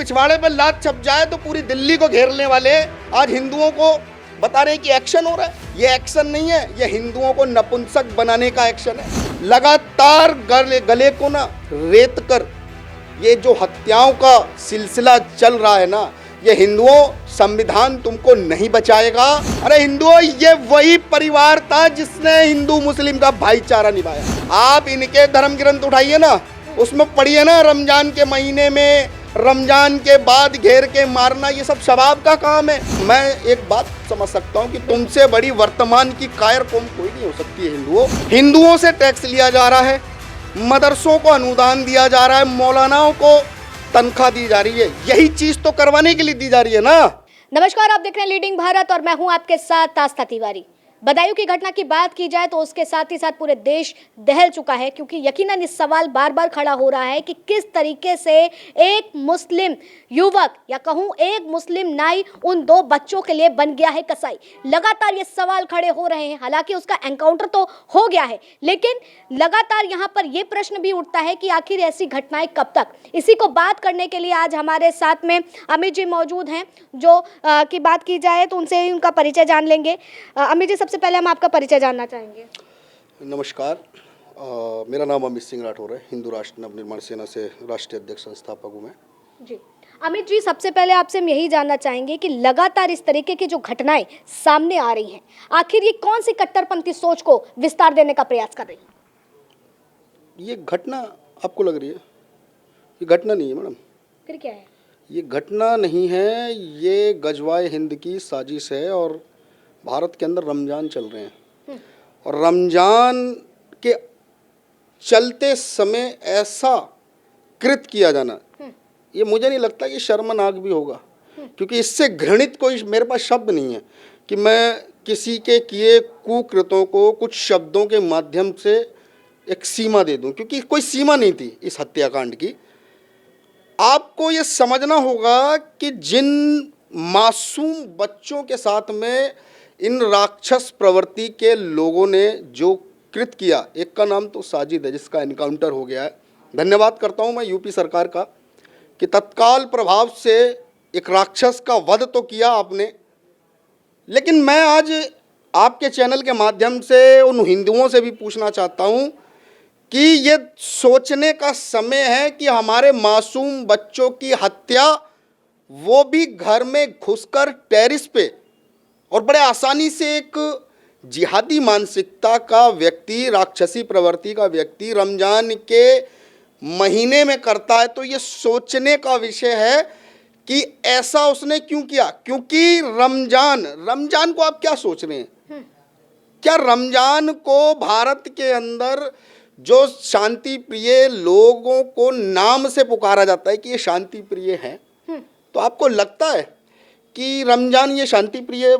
पिछवाड़े पर लात छप जाए तो पूरी दिल्ली को घेरने वाले आज हिंदुओं को बता रहे हैं कि एक्शन हो रहा है। ये एक्शन नहीं है, ये हिंदुओं को नपुंसक बनाने का एक्शन है। लगातार गले को ना रेत कर ये जो हत्याओं का सिलसिला चल रहा है ना, ये हिंदुओं संविधान तुमको नहीं बचाएगा। अरे हिंदुओं, ये वही परिवार था जिसने हिंदू मुस्लिम का भाईचारा निभाया। आप इनके धर्म ग्रंथ उठाइए ना, उसमें पढ़िए ना, रमजान के महीने में रमजान के बाद घेर के मारना, ये सब शबाब का काम है। मैं एक बात समझ सकता हूँ कि तुमसे बड़ी वर्तमान की कायर कौम कोई नहीं हो सकती है। हिंदुओं से टैक्स लिया जा रहा है, मदरसों को अनुदान दिया जा रहा है, मौलानाओं को तनख्वाह दी जा रही है, यही चीज तो करवाने के लिए दी जा रही है ना। नमस्कार, आप देख रहे हैं लीडिंग भारत और मैं हूं आपके साथ आस्था तिवारी। बदायूं की घटना की बात की जाए तो उसके साथ ही साथ पूरे देश दहल चुका है, क्योंकि यकीनन इस सवाल बार बार खड़ा हो रहा है कि किस तरीके से एक मुस्लिम युवक या कहूं एक मुस्लिम नाई उन दो बच्चों के लिए बन गया है कसाई। लगातार ये सवाल खड़े हो रहे हैं। हालांकि उसका एनकाउंटर तो हो गया है, लेकिन लगातार यहाँ पर यह प्रश्न भी उठता है कि आखिर ऐसी घटनाएं कब तक। इसी को बात करने के लिए आज हमारे साथ में अमित जी मौजूद हैं, जो की बात की जाए तो उनसे ही उनका परिचय जान लेंगे। अमित जी, सबसे पहले हम आपका परिचय जानना चाहेंगे। नमस्कार, मेरा नाम अमित सिंह राठौर है। हिंदू राष्ट्र नवनिर्माण सेना से राष्ट्रीय अध्यक्ष संस्थापक हूँ मैं जी। अमित जी, सबसे पहले आपसे हम यही जानना चाहेंगे कि लगातार इस तरीके की जो घटनाएं सामने आ रही हैं, आखिर ये कौन सी कट्टरपंथी सोच को विस्तार देने का प्रयास कर रही है? ये घटना आपको लग रही है? ये घटना नहीं है मैडम। फिर क्या है? ये घटना नहीं है, ये गजवाए हिंद की साजिश है। और भारत के अंदर रमज़ान चल रहे हैं और रमज़ान के चलते समय ऐसा कृत किया जाना, ये मुझे नहीं लगता कि शर्मनाक भी होगा, क्योंकि इससे घृणित कोई मेरे पास शब्द नहीं है कि मैं किसी के किए कुकृतों को कुछ शब्दों के माध्यम से एक सीमा दे दूं, क्योंकि कोई सीमा नहीं थी इस हत्याकांड की। आपको ये समझना होगा कि जिन मासूम बच्चों के साथ में इन राक्षस प्रवृत्ति के लोगों ने जो कृत किया, एक का नाम तो साजिद है जिसका एनकाउंटर हो गया है। धन्यवाद करता हूं मैं यूपी सरकार का कि तत्काल प्रभाव से एक राक्षस का वध तो किया आपने। लेकिन मैं आज आपके चैनल के माध्यम से उन हिंदुओं से भी पूछना चाहता हूं कि ये सोचने का समय है कि हमारे मासूम बच्चों की हत्या वो भी घर में घुसकर टेरिस पे और बड़े आसानी से एक जिहादी मानसिकता का व्यक्ति, राक्षसी प्रवृत्ति का व्यक्ति रमजान के महीने में करता है। तो ये सोचने का विषय है कि ऐसा उसने क्यों किया। क्योंकि रमजान को आप क्या सोच रहे हैं? क्या रमजान को भारत के अंदर जो शांति प्रिय लोगों को नाम से पुकारा जाता है कि ये शांति प्रिय हैं, तो आपको लगता है कि रमजान ये शांति प्रिय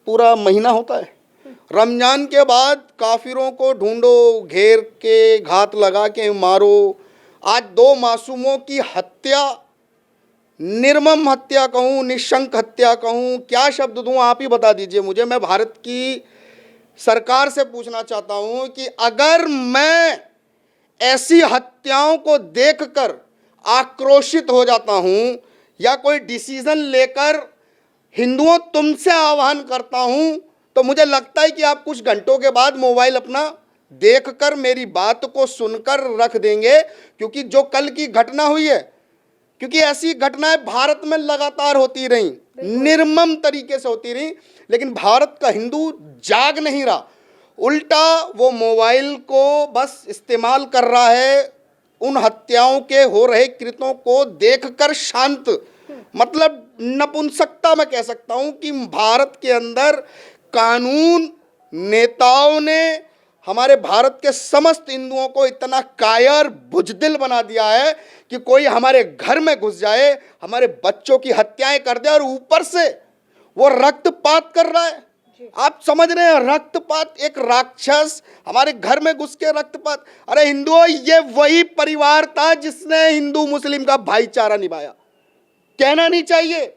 पूरा महीना होता है? रमजान के बाद काफिरों को ढूंढो, घेर के घात लगा के मारो। आज दो मासूमों की हत्या, निर्मम हत्या कहूँ, निशंक हत्या कहूँ, क्या शब्द दूँ आप ही बता दीजिए मुझे। मैं भारत की सरकार से पूछना चाहता हूँ कि अगर मैं ऐसी हत्याओं को देखकर आक्रोशित हो जाता हूँ या कोई डिसीजन लेकर हिंदुओं तुमसे आह्वान करता हूँ, तो मुझे लगता है कि आप कुछ घंटों के बाद मोबाइल अपना देखकर मेरी बात को सुनकर रख देंगे। क्योंकि जो कल की घटना हुई है, क्योंकि ऐसी घटनाएं भारत में लगातार होती रही, निर्मम तरीके से होती रही, लेकिन भारत का हिंदू जाग नहीं रहा। उल्टा वो मोबाइल को बस इस्तेमाल कर रहा है उन हत्याओं के हो रहे कृत्यों को देखकर शांत, मतलब नपुंसकता मैं कह सकता हूं कि भारत के अंदर कानून नेताओं ने हमारे भारत के समस्त हिंदुओं को इतना कायर बुजदिल बना दिया है कि कोई हमारे घर में घुस जाए, हमारे बच्चों की हत्याएं कर दे और ऊपर से वो रक्तपात कर रहा है। आप समझ रहे हैं? रक्तपात, एक राक्षस हमारे घर में घुस के रक्तपात। अरे हिंदुओं, ये वही परिवार था जिसने हिंदू मुस्लिम का भाईचारा निभाया। कहना नहीं चाहिए।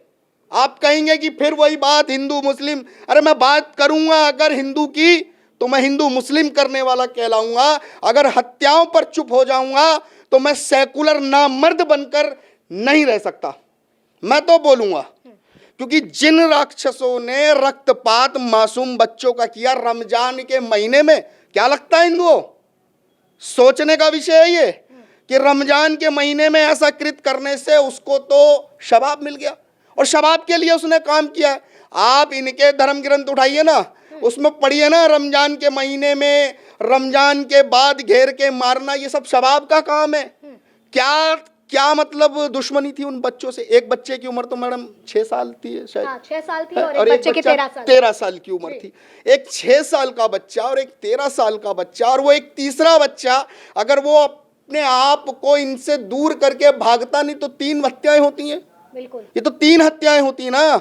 आप कहेंगे कि फिर वही बात हिंदू मुस्लिम। अरे मैं बात करूंगा अगर हिंदू की तो मैं हिंदू मुस्लिम करने वाला कहलाऊंगा। अगर हत्याओं पर चुप हो जाऊंगा तो मैं सेकुलर नामर्द बनकर नहीं रह सकता। मैं तो बोलूंगा, क्योंकि जिन राक्षसों ने रक्तपात मासूम बच्चों का किया रमजान के महीने में, क्या लगता है हिंदुओं, सोचने का विषय है ये कि रमजान के महीने में ऐसा कृत करने से उसको तो शबाब मिल गया और शबाब के लिए उसने काम किया है। आप इनके धर्म ग्रंथ उठाइए ना, उसमें पढ़िए ना, रमजान के महीने में, रमजान के बाद घेर के मारना, ये सब शबाब का काम है। क्या क्या मतलब दुश्मनी थी उन बच्चों से? एक बच्चे की उम्र तो मैडम 6 साल थी शायद, हाँ, 6 साल थी और और एक बच्चे की 13 साल की उम्र थी। एक 6 साल का बच्चा और एक 13 साल का बच्चा और वो एक तीसरा बच्चा, अगर वो अपने आप को इनसे दूर करके भागता नहीं तो 3 हत्याएं होती हैं। बिल्कुल, ये तो 3 हत्याएं होती ना।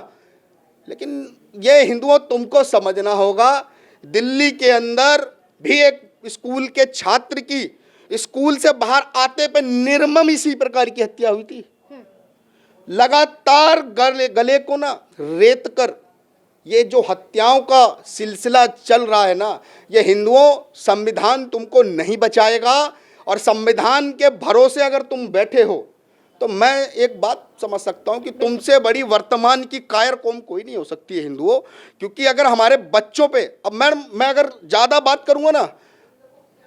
लेकिन ये हिंदुओं तुमको समझना होगा, दिल्ली के अंदर भी एक स्कूल के छात्र की स्कूल से बाहर आते पे निर्मम इसी प्रकार की हत्या हुई थी। लगातार गले को ना रेत कर ये जो हत्याओं का सिलसिला चल रहा है ना, ये हिंदुओं, संविधान तुमको नहीं बचाएगा। और संविधान के भरोसे अगर तुम बैठे हो तो मैं एक बात समझ सकता हूं कि तुमसे बड़ी वर्तमान की कायर कौम कोई नहीं हो सकती है हिंदुओं। क्योंकि अगर हमारे बच्चों पे, अब मैं अगर ज़्यादा बात करूंगा ना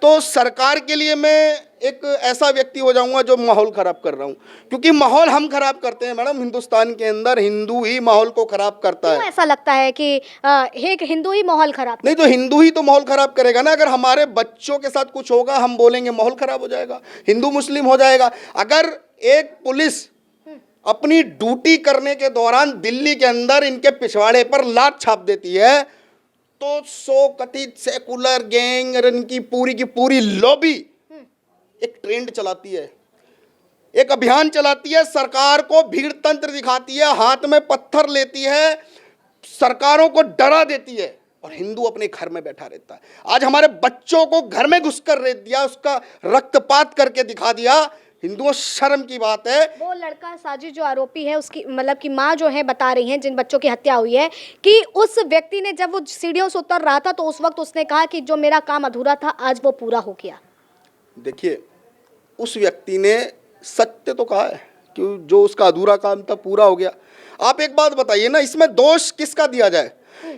तो सरकार के लिए मैं एक ऐसा व्यक्ति हो जाऊंगा जो माहौल खराब कर रहा हूं। क्योंकि माहौल हम खराब करते हैं मैडम, हिंदुस्तान के अंदर हिंदू ही माहौल को खराब करता है। ऐसा लगता है कि एक हिंदू ही माहौल खराब नहीं तो हिंदू ही तो माहौल खराब करेगा ना। अगर हमारे बच्चों के साथ कुछ होगा, हम बोलेंगे माहौल खराब हो जाएगा, हिंदू मुस्लिम हो जाएगा। अगर एक पुलिस अपनी ड्यूटी करने के दौरान दिल्ली के अंदर इनके पिछवाड़े पर लात छाप देती है तो 100 कथित सेकुलर गैंग और इनकी पूरी की पूरी लॉबी एक ट्रेंड चलाती है, एक अभियान चलाती है, सरकार को भीड़ तंत्र दिखाती है, हाथ में पत्थर लेती है, सरकारों को डरा देती है और हिंदू अपने घर में बैठा रहता है। आज हमारे बच्चों को घर में घुसकर रेत दिया, उसका रक्तपात करके दिखा दिया। हिंदुओं, शर्म की बात है। वो लड़का साजिश जो आरोपी है, उसकी मतलब कि माँ जो है बता रही हैं, जिन बच्चों की हत्या हुई है, कि उस व्यक्ति ने जब वो सीढ़ियों से उतर रहा था तो उस वक्त उसने कहा कि जो मेरा काम अधूरा था आज वो पूरा हो गया। देखिए, उस व्यक्ति ने सत्य तो कहा है कि जो उसका अधूरा काम था पूरा हो गया। आप एक बात बताइए ना, इसमें दोष किसका दिया जाए?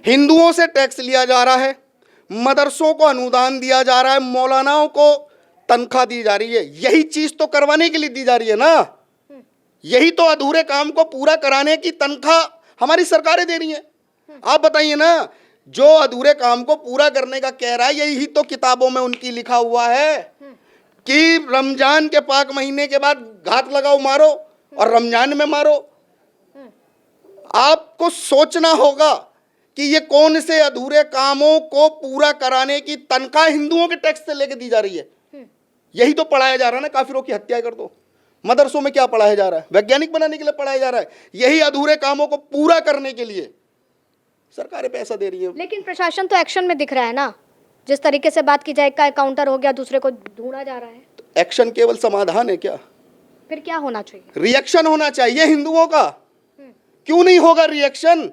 हिंदुओं से टैक्स लिया जा रहा है, मदरसों को अनुदान दिया जा रहा है, मौलानाओं को तनख्वाह दी जा रही है, यही चीज तो करवाने के लिए दी जा रही है ना। यही तो अधूरे काम को पूरा कराने की तनख्वाह हमारी सरकारें दे रही हैं। आप बताइए ना, जो अधूरे काम को पूरा करने का कह रहा है, यही तो किताबों में उनकी लिखा हुआ है कि रमजान के पाक महीने के बाद घात लगाओ मारो और रमजान में मारो। आपको सोचना होगा कि ये कौन से अधूरे कामों को पूरा कराने की तनख्वाह हिंदुओं के टैक्स से लेके दी जा रही है। यही तो पढ़ाया जा रहा है ना, काफिरों की हत्या कर दो। मदरसों में क्या पढ़ाया जा रहा है? वैज्ञानिक बनाने के लिए पढ़ाया जा रहा है। यही अधूरे कामों को पूरा करने के लिए सरकारें पैसा दे रही है। लेकिन प्रशासन तो एक्शन में दिख रहा है ना, जिस तरीके से बात की जाए, का काउंटर हो गया, दूसरे को ढूंढा जा रहा है। तो एक्शन केवल समाधान है क्या? फिर क्या होना चाहिए? रिएक्शन होना चाहिए हिंदुओं का। क्यों नहीं होगा रिएक्शन?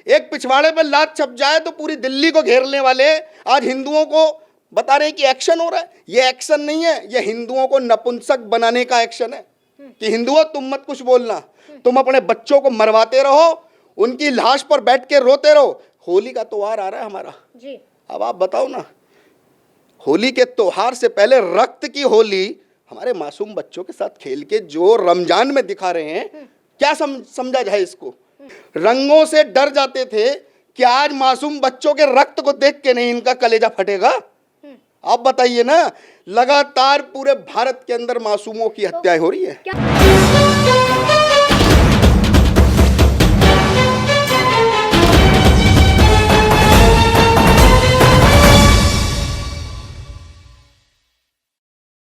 एक पिछवाड़े पर लात छप जाए तो पूरी दिल्ली को घेरने वाले आज हिंदुओं को बता रहे हैं कि एक्शन हो रहा है। ये एक्शन नहीं है, ये हिंदुओं को नपुंसक बनाने का एक्शन है कि हिंदुओं तुम मत कुछ बोलना, तुम अपने बच्चों को मरवाते रहो, उनकी लाश पर बैठ के रोते रहो। होली का त्योहार आ रहा है हमारा जी, अब आप बताओ ना, होली के त्योहार से पहले रक्त की होली हमारे मासूम बच्चों के साथ खेल के जो रमजान में दिखा रहे हैं, क्या समझा जाए इसको? रंगों से डर जाते थे कि आज मासूम बच्चों के रक्त को देख के नहीं इनका कलेजा फटेगा। आप बताइए ना, लगातार पूरे भारत के अंदर मासूमों की हत्याएं हो रही है।